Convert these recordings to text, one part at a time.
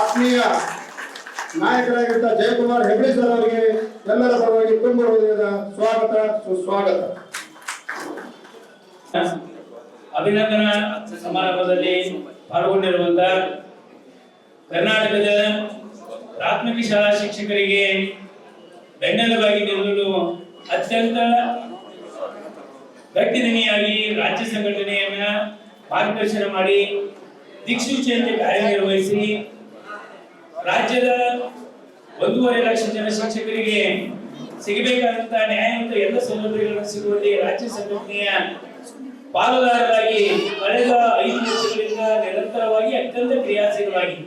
ಆತ್ಮೀಯ ನಾಯಕರಾಗಿದ್ದ ಜಯಕುಮಾರ್ ಹೆಗಡೆ ಸರ್ ಅವರಿಗೆ ಎಲ್ಲರ ಪರವಾಗಿ ತುಂಬ ಹೃದಯದ ಸ್ವಾಗತ ಸುಸ್ವಾಗತ. ಅಭಿನಂದನಾ ಸಮಾರಂಭದಲ್ಲಿ ಪಾಲ್ಗೊಂಡಿರುವಂತಹ ಕರ್ನಾಟಕದ ಪ್ರಾಥಮಿಕ ಶಾಲಾ ಶಿಕ್ಷಕರಿಗೆ ಬೆನ್ನೆಲುಬಾಗಿ ನಿಲ್ಲಲು ಅತ್ಯಂತ ಗಟ್ಟಿದನಿಯಾಗಿ ರಾಜ್ಯ ಸಂಘಟನೆಯನ್ನ ಮಾರ್ಗದರ್ಶನ ಮಾಡಿ ದಿಕ್ಸೂಚಿಯಂತೆ ಕಾರ್ಯನಿರ್ವಹಿಸಿ ರಾಜ್ಯದ 1.5 ಲಕ್ಷ ಜನ ಶಿಕ್ಷಕರಿಗೆ ಸಿಗಬೇಕಾದಂತಹ ನ್ಯಾಯಯುತ ಎಲ್ಲ ಸೌಲಭ್ಯಗಳನ್ನು ಸಿಗುವಲ್ಲಿ ರಾಜ್ಯ ಸಂಘಟನೆಯ ಪಾಲುದಾರರಾಗಿ ಕಳೆದ 5 ವರ್ಷಗಳಿಂದ ನಿರಂತರವಾಗಿ ಅತ್ಯಂತ ಕ್ರಿಯಾಶೀಲವಾಗಿ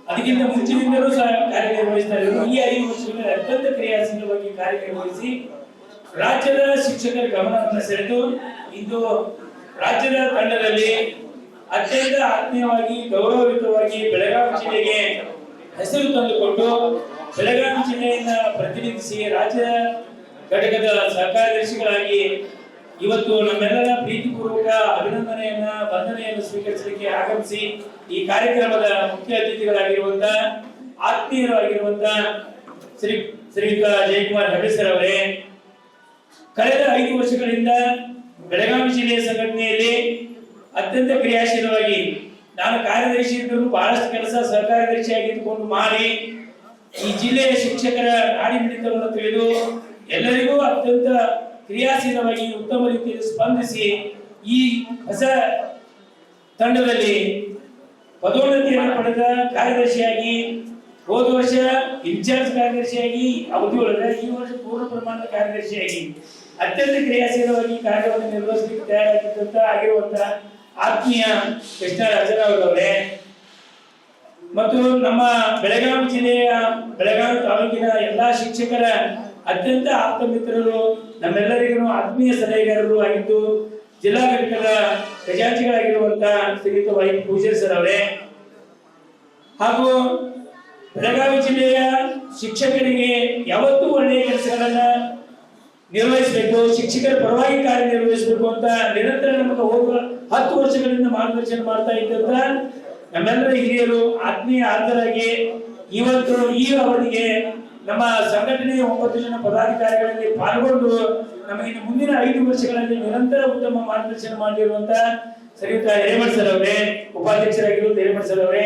ಅದಕ್ಕಿಂತ ಮುಂಚಿನಿಂದಲೂ ಸಹ ಕಾರ್ಯನಿರ್ವಹಿಸ್ತಾ ಇದ್ದಾರೆ. ಈ 5 ವರ್ಷಗಳಲ್ಲಿ ಅತ್ಯಂತ ಕ್ರಿಯಾಶೀಲವಾಗಿ ಕಾರ್ಯನಿರ್ವಹಿಸಿ ರಾಜ್ಯದ ಶಿಕ್ಷಕರ ಗಮನವನ್ನು ಸೆಳೆದು ಇಂದು ರಾಜ್ಯದ ತಂಡದಲ್ಲಿ ಅತ್ಯಂತ ಆತ್ಮೀಯವಾಗಿ ಗೌರವಯುತವಾಗಿ ಬೆಳಗಾವಿ ಜಿಲ್ಲೆಗೆ ಹೆಸರು ತಂದುಕೊಂಡು ಬೆಳಗಾವಿ ಜಿಲ್ಲೆಯನ್ನ ಪ್ರತಿನಿಧಿಸಿ ರಾಜ್ಯ ಘಟಕದ ಸಹಕಾರ್ಯದರ್ಶಿಗಳಾಗಿ ಇವತ್ತು ನಮ್ಮೆಲ್ಲರ ಪ್ರೀತಿಪೂರ್ವಕ ಅಭಿನಂದನೆಯನ್ನ ವಂದನೆಯನ್ನು ಸ್ವೀಕರಿಸಲಿಕ್ಕೆ ಆಗಮಿಸಿ ಈ ಕಾರ್ಯಕ್ರಮದ ಮುಖ್ಯ ಅತಿಥಿಗಳಾಗಿರುವಂತಹ ಆತ್ಮೀಯರಾಗಿರುವಂತಹ ಶ್ರೀಯುತ ಜಯಕುಮಾರ್ ಹೆಗಡೆ ಸರ್ ಅವರೇ, ಕಳೆದ 5 ವರ್ಷಗಳಿಂದ ಬೆಳಗಾವಿ ಜಿಲ್ಲೆಯ ಸಂಘಟನೆಯಲ್ಲಿ ಅತ್ಯಂತ ಕ್ರಿಯಾಶೀಲವಾಗಿ ನಾನು ಕಾರ್ಯದರ್ಶಿ ಇದ್ದರೂ ಬಹಳಷ್ಟು ಕೆಲಸ ಸಹಕಾರ್ಯದರ್ಶಿಯಾಗಿದ್ದುಕೊಂಡು ಮಾಡಿ ಈ ಜಿಲ್ಲೆಯ ಶಿಕ್ಷಕರ ನಾಡಿ ಮಿಡಿತವನ್ನು ತಿಳಿದು ಎಲ್ಲರಿಗೂ ಅತ್ಯಂತ ಕ್ರಿಯಾಶೀಲವಾಗಿ ಉತ್ತಮ ರೀತಿಯಲ್ಲಿ ಸ್ಪಂದಿಸಿ ಈ ಹೊಸ ತಂಡದಲ್ಲಿ ಪದೋನ್ನತಿಯನ್ನು ಪಡೆದ ಕಾರ್ಯದರ್ಶಿಯಾಗಿ ಹೋದ ವರ್ಷ ಇನ್ಚಾರ್ಜ್ ಕಾರ್ಯದರ್ಶಿಯಾಗಿ ಅವಧಿ ಒಳಗೆ ಈ ವರ್ಷ ಪೂರ್ಣ ಪ್ರಮಾಣದ ಕಾರ್ಯದರ್ಶಿಯಾಗಿ ಅತ್ಯಂತ ಕ್ರಿಯಾಶೀಲವಾಗಿ ಕಾರ್ಯವನ್ನು ನಿರ್ವಹಿಸಲಿಕ್ಕೆ ಆಗಿರುವಂತಹ ಆತ್ಮೀಯ ಕೃಷ್ಣರಾಜರವರವರೇ ಮತ್ತು ನಮ್ಮ ಬೆಳಗಾವಿ ಜಿಲ್ಲೆಯ ಬೆಳಗಾವಿ ತಾಲೂಕಿನ ಎಲ್ಲಾ ಶಿಕ್ಷಕರ ಅತ್ಯಂತ ಆಪ್ತ ಮಿತ್ರರು, ನಮ್ಮೆಲ್ಲರಿಗೂ ಆತ್ಮೀಯ ಸಲಹೆಗಾರರು ಆಗಿದ್ದು ಜಿಲ್ಲಾ ಘಟಕದ ಖಜಾಂಚಿಗಳಾಗಿರುವಂತಹ ಶ್ರೀಯುತ ವೈ ಪೂಜಾರಿ ಸರ್ ಅವರೇ ಹಾಗೂ ಬೆಳಗಾವಿ ಜಿಲ್ಲೆಯ ಶಿಕ್ಷಕರಿಗೆ ಯಾವತ್ತೂ ಒಳ್ಳೆಯ ಕೆಲಸಗಳನ್ನ ನಿರ್ವಹಿಸಬೇಕು, ಶಿಕ್ಷಕರ ಪರವಾಗಿ ಕಾರ್ಯನಿರ್ವಹಿಸಬೇಕು ಅಂತ ನಿರಂತರ ನಮಗೆ ಹೋಗುವ 10 ವರ್ಷಗಳಿಂದ ಮಾರ್ಗದರ್ಶನ ಮಾಡ್ತಾ ಇದ್ದಂತ ನಮ್ಮೆಲ್ಲರ ಹಿರಿಯರು ಆತ್ಮೀಯ ಆಪ್ತರಾಗಿ ಇವತ್ತು ಈ ಅವಧಿಗೆ ನಮ್ಮ ಸಂಘಟನೆಯ 9 ಜನ ಪದಾಧಿಕಾರಿಗಳಲ್ಲಿ ಪಾಲ್ಗೊಂಡು ನಮಗೆ ಮುಂದಿನ 5 ವರ್ಷಗಳಲ್ಲಿ ನಿರಂತರ ಉತ್ತಮ ಮಾರ್ಗದರ್ಶನ ಮಾಡಿರುವಂತಹ ಶ್ರೀಯುತ ಹಿರೇಮಠ ಸರ್ ಅವರೇ, ಉಪಾಧ್ಯಕ್ಷರಾಗಿರುವಂತಹ ಹಿರೇಮಠ ಸರ್ ಅವರೇ